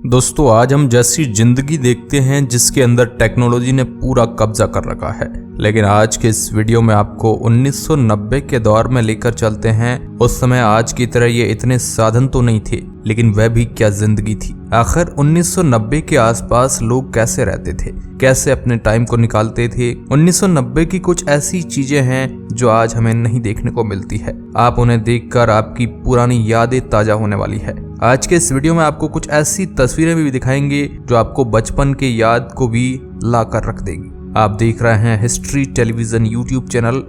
दोस्तों आज हम जैसी जिंदगी देखते हैं जिसके अंदर टेक्नोलॉजी ने पूरा कब्जा कर रखा है, लेकिन आज के इस वीडियो में आपको 1990 के दौर में लेकर चलते हैं। उस समय आज की तरह ये इतने साधन तो नहीं थे, लेकिन वह भी क्या जिंदगी थी। आखिर 1990 के आसपास लोग कैसे रहते थे, कैसे अपने टाइम को निकालते थे। 1990 की कुछ ऐसी चीजें हैं जो आज हमें नहीं देखने को मिलती है। आप उन्हें देखकर आपकी पुरानी यादें ताजा होने वाली है। आज के इस वीडियो में आपको कुछ ऐसी तस्वीरें भी दिखाएंगे जो आपको बचपन के याद को भी ला कर रख देगी। आप देख रहे हैं हिस्ट्री टेलीविजन यूट्यूब चैनल।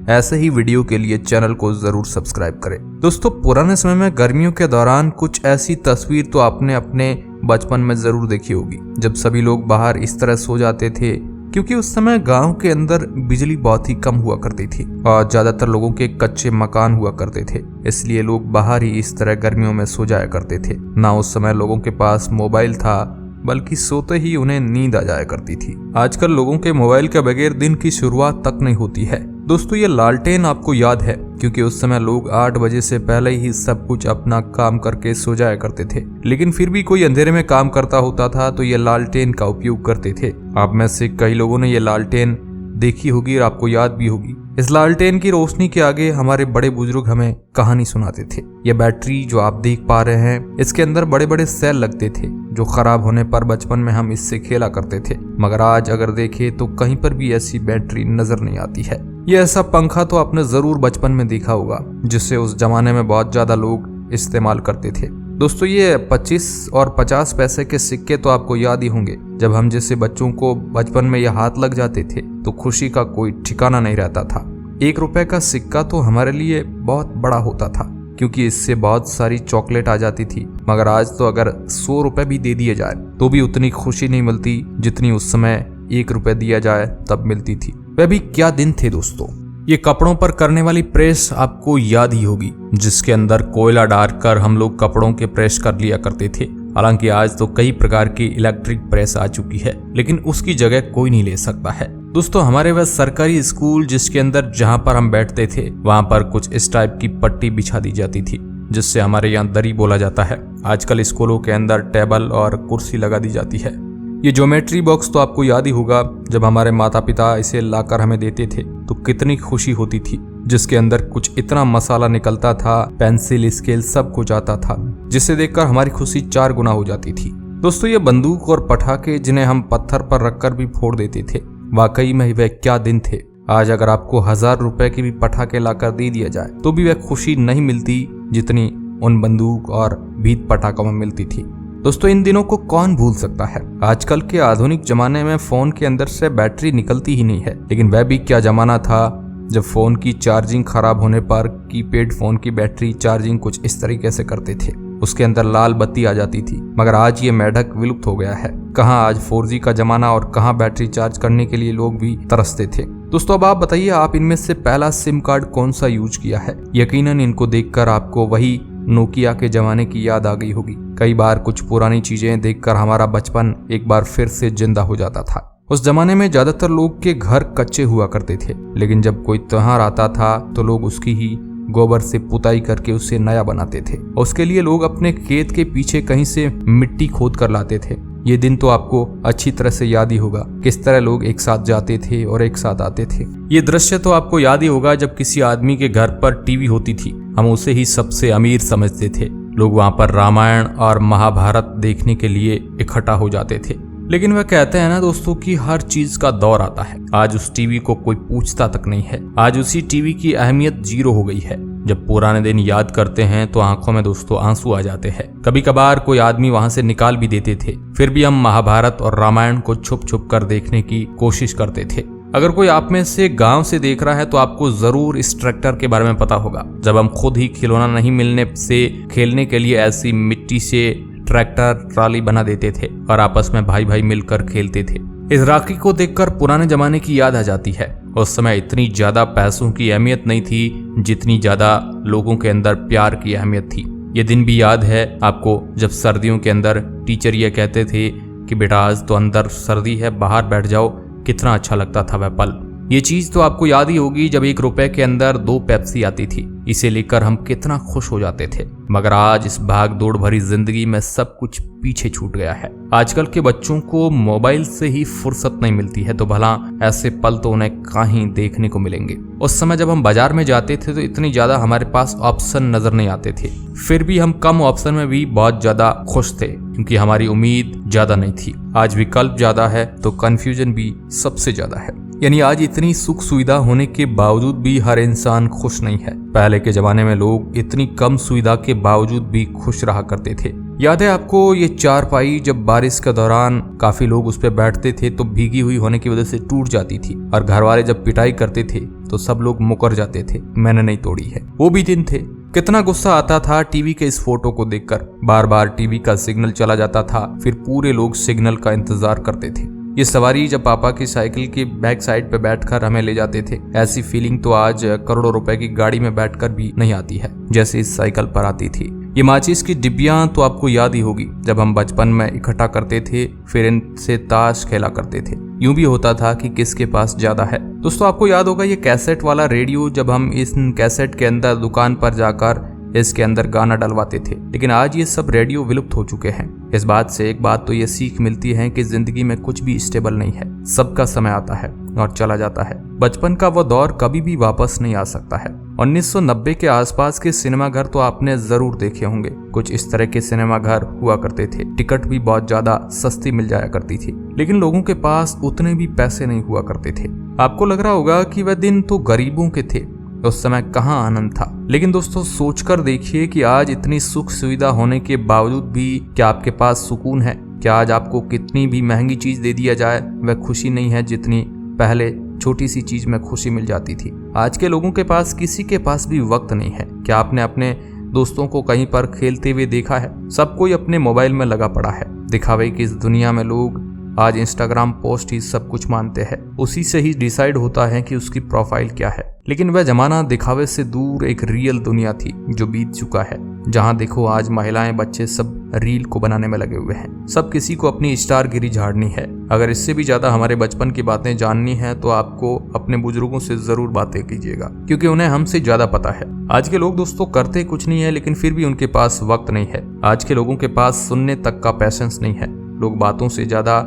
ऐसे ही वीडियो के लिए चैनल को जरूर सब्सक्राइब करें। दोस्तों पुराने समय में गर्मियों के दौरान कुछ ऐसी तस्वीर तो आपने अपने बचपन में जरूर देखी होगी, जब सभी लोग बाहर इस तरह सो जाते थे, क्योंकि उस समय गांव के अंदर बिजली बहुत ही कम हुआ करती थी और ज्यादातर लोगों के कच्चे मकान हुआ करते थे, इसलिए लोग बाहर ही इस तरह गर्मियों में सो जाया करते थे। ना उस समय लोगों के पास मोबाइल था, बल्कि सोते ही उन्हें नींद आ जाया करती थी। आजकल लोगों के मोबाइल के बगैर दिन की शुरुआत तक नहीं होती है। दोस्तों ये लालटेन आपको याद है, क्योंकि उस समय लोग 8 बजे से पहले ही सब कुछ अपना काम करके सो जाया करते थे, लेकिन फिर भी कोई अंधेरे में काम करता होता था तो ये लालटेन का उपयोग करते थे। आप में से कई लोगों ने ये लालटेन देखी होगी और आपको याद भी होगी। इस लालटेन की रोशनी के आगे हमारे बड़े बुजुर्ग हमें कहानी सुनाते थे। यह बैटरी जो आप देख पा रहे हैं, इसके अंदर बड़े बड़े सेल लगते थे, जो खराब होने पर बचपन में हम इससे खेला करते थे। मगर आज अगर देखें तो कहीं पर भी ऐसी बैटरी नजर नहीं आती है। ये ऐसा पंखा तो आपने जरूर बचपन में देखा होगा, जिससे उस जमाने में बहुत ज्यादा लोग इस्तेमाल करते थे। दोस्तों ये 25 और 50 पैसे के सिक्के तो आपको याद ही होंगे। जब हम जैसे बच्चों को बचपन में ये हाथ लग जाते थे तो खुशी का कोई ठिकाना नहीं रहता था। 1 रुपए का सिक्का तो हमारे लिए बहुत बड़ा होता था, क्योंकि इससे बहुत सारी चॉकलेट आ जाती थी। मगर आज तो अगर 100 रुपए भी दे दिए जाए तो भी उतनी खुशी नहीं मिलती जितनी उस समय 1 रुपए दिया जाए तब मिलती थी। वह भी क्या दिन थे दोस्तों। ये कपड़ों पर करने वाली प्रेस आपको याद ही होगी, जिसके अंदर कोयला डालकर हम लोग कपड़ों के प्रेस कर लिया करते थे। हालांकि आज तो कई प्रकार की इलेक्ट्रिक प्रेस आ चुकी है, लेकिन उसकी जगह कोई नहीं ले सकता है। दोस्तों हमारे वह सरकारी स्कूल जिसके अंदर जहां पर हम बैठते थे, वहां पर कुछ इस टाइप की पट्टी बिछा दी जाती थी, जिससे हमारे यहाँ दरी बोला जाता है। आजकल स्कूलों के अंदर टेबल और कुर्सी लगा दी जाती है। ये ज्योमेट्री बॉक्स तो आपको याद ही होगा, जब हमारे माता पिता इसे लाकर हमें देते थे तो कितनी खुशी होती थी, जिसके अंदर कुछ इतना मसाला निकलता था, पेंसिल स्केल सब कुछ आता था, जिसे देखकर हमारी खुशी 4 गुना हो जाती थी। दोस्तों ये बंदूक और पटाखे जिन्हें हम पत्थर पर रखकर भी फोड़ देते थे, वाकई में वह क्या दिन थे। आज अगर आपको 1000 रुपए की भी पटाखे लाकर दे दिया जाए तो भी वह खुशी नहीं मिलती जितनी उन बंदूक और भीत पटाखों में मिलती थी। दोस्तों इन दिनों को कौन भूल सकता है। आजकल के आधुनिक जमाने में फोन के अंदर से बैटरी निकलती ही नहीं है, लेकिन वह भी क्या जमाना था जब फोन की चार्जिंग खराब होने पर कीपैड फोन की बैटरी चार्जिंग कुछ इस तरीके से करते थे, उसके अंदर लाल बत्ती आ जाती थी। मगर आज ये मेढक विलुप्त हो गया है। कहाँ आज 4G का जमाना और कहाँ बैटरी चार्ज करने के लिए लोग भी तरसते थे। दोस्तों अब आप बताइए, आप इनमें से पहला सिम कार्ड कौन सा यूज किया है। यकीनन इनको देखकर आपको वही नोकिया के जमाने की याद आ गई होगी। कई बार कुछ पुरानी चीजें देखकर हमारा बचपन एक बार फिर से जिंदा हो जाता था। उस जमाने में ज्यादातर लोग के घर कच्चे हुआ करते थे, लेकिन जब कोई त्योहार आता था तो लोग उसकी ही गोबर से पुताई करके उसे नया बनाते थे। उसके लिए लोग अपने खेत के पीछे कहीं से मिट्टी खोद कर लाते थे। ये दिन तो आपको अच्छी तरह से याद ही होगा, किस तरह लोग एक साथ जाते थे और एक साथ आते थे। ये दृश्य तो आपको याद ही होगा, जब किसी आदमी के घर पर टीवी होती थी, हम उसे ही सबसे अमीर समझते थे। लोग वहां पर रामायण और महाभारत देखने के लिए इकट्ठा हो जाते थे। लेकिन वह कहते हैं ना दोस्तों कि हर चीज का दौर आता है। आज उस टीवी को कोई पूछता तक नहीं है। आज उसी टीवी की अहमियत 0 हो गई है। जब पुराने दिन याद करते हैं तो आंखों में दोस्तों आंसू आ जाते हैं। कभी कभार कोई आदमी वहां से निकाल भी देते थे, फिर भी हम महाभारत और रामायण को छुप छुप कर देखने की कोशिश करते थे। अगर कोई आप में से गांव से देख रहा है तो आपको जरूर इस ट्रैक्टर के बारे में पता होगा, जब हम खुद ही खिलौना नहीं मिलने से खेलने के लिए ऐसी मिट्टी से ट्रैक्टर ट्राली बना देते थे और आपस में भाई भाई मिलकर खेलते थे। इस राखी को देखकर पुराने जमाने की याद आ जाती है। उस समय इतनी ज्यादा पैसों की अहमियत नहीं थी जितनी ज्यादा लोगों के अंदर प्यार की अहमियत थी। ये दिन भी याद है आपको, जब सर्दियों के अंदर टीचर ये कहते थे कि बेटा आज तो अंदर सर्दी है, बाहर बैठ जाओ। कितना अच्छा लगता था वह पल। ये चीज तो आपको याद ही होगी, जब 1 रुपए के अंदर 2 पेप्सी आती थी। इसे लेकर हम कितना खुश हो जाते थे। मगर आज इस भाग दौड़ भरी जिंदगी में सब कुछ पीछे छूट गया है। आजकल के बच्चों को मोबाइल से ही फुर्सत नहीं मिलती है, तो भला ऐसे पल तो उन्हें कहीं देखने को मिलेंगे। उस समय जब हम बाजार में जाते थे तो इतनी ज्यादा हमारे पास ऑप्शन नजर नहीं आते थे, फिर भी हम कम ऑप्शन में भी बहुत ज्यादा खुश थे, क्योंकि हमारी उम्मीद ज्यादा नहीं थी। आज विकल्प ज्यादा है तो कंफ्यूजन भी सबसे ज्यादा है। यानी आज इतनी सुख सुविधा होने के बावजूद भी हर इंसान खुश नहीं है। पहले के जमाने में लोग इतनी कम सुविधा के बावजूद भी खुश रहा करते थे। याद है आपको ये चारपाई, जब बारिश के दौरान काफी लोग उस पर बैठते थे तो भीगी हुई होने की वजह से टूट जाती थी, और घर वाले जब पिटाई करते थे तो सब लोग मुकर जाते थे, मैंने नहीं तोड़ी है। वो भी दिन थे। कितना गुस्सा आता था टीवी के इस फोटो को देखकर। बार बार टीवी का सिग्नल चला जाता था, फिर पूरे लोग सिग्नल का इंतजार करते थे। ये सवारी जब पापा की साइकिल की बैक साइड पे बैठकर हमें ले जाते थे, ऐसी फीलिंग तो आज करोड़ों रुपए की गाड़ी में बैठकर भी नहीं आती है जैसे इस साइकिल पर आती थी। ये माचिस की डिब्बियां तो आपको याद ही होगी, जब हम बचपन में इकट्ठा करते थे, फिर इनसे ताश खेला करते थे। यूं भी होता था कि किसके पास ज्यादा है। दोस्तों आपको याद होगा ये कैसेट वाला रेडियो, जब हम इस कैसेट के अंदर दुकान पर जाकर इसके अंदर गाना डलवाते थे। लेकिन आज ये सब रेडियो विलुप्त हो चुके हैं। इस बात से एक बात तो ये सीख मिलती है कि जिंदगी में कुछ भी स्टेबल नहीं है, सबका समय आता है और चला जाता है। बचपन का वो दौर कभी भी वापस नहीं आ सकता है। 1990 के आसपास के सिनेमा घर तो आपने जरूर देखे होंगे। कुछ इस तरह के सिनेमा घर हुआ करते थे। टिकट भी बहुत ज्यादा सस्ती मिल जाया करती थी, लेकिन लोगों के पास उतने भी पैसे नहीं हुआ करते थे। आपको लग रहा होगा कि वह दिन तो गरीबों के थे, उस समय कहाँ आनंद था। लेकिन दोस्तों सोचकर देखिए कि आज इतनी सुख सुविधा होने के बावजूद भी क्या आपके पास सुकून है? क्या आज आपको कितनी भी महंगी चीज दे दिया जाए वह खुशी नहीं है जितनी पहले छोटी सी चीज में खुशी मिल जाती थी। आज के लोगों के पास किसी के पास भी वक्त नहीं है। क्या आपने अपने दोस्तों को कहीं पर खेलते हुए देखा है? सब कोई अपने मोबाइल में लगा पड़ा है। दिखावे की इस दुनिया में लोग आज इंस्टाग्राम पोस्ट ही सब कुछ मानते हैं। उसी से ही डिसाइड होता है कि उसकी प्रोफाइल क्या है। लेकिन वह जमाना दिखावे से दूर एक रियल दुनिया थी जो बीत चुका है। जहां देखो आज महिलाएं बच्चे सब रील को बनाने में लगे हुए हैं। सब किसी को अपनी स्टारगिरी झाड़नी है। अगर इससे भी ज्यादा हमारे बचपन की बातें जाननी है तो आपको अपने बुजुर्गों से जरूर बातें कीजिएगा, क्योंकि उन्हें हमसे ज्यादा पता है। आज के लोग दोस्तों करते कुछ नहीं है, लेकिन फिर भी उनके पास वक्त नहीं है। आज के लोगों के पास सुनने तक का पैशेंस नहीं है। लोग बातों से ज्यादा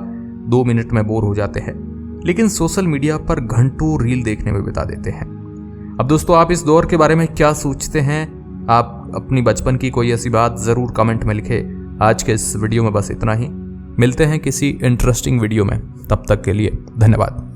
2 मिनट में बोर हो जाते हैं, लेकिन सोशल मीडिया पर घंटों रील देखने में बिता देते हैं। अब दोस्तों आप इस दौर के बारे में क्या सोचते हैं? आप अपनी बचपन की कोई ऐसी बात जरूर कमेंट में लिखें। आज के इस वीडियो में बस इतना ही। मिलते हैं किसी इंटरेस्टिंग वीडियो में, तब तक के लिए धन्यवाद।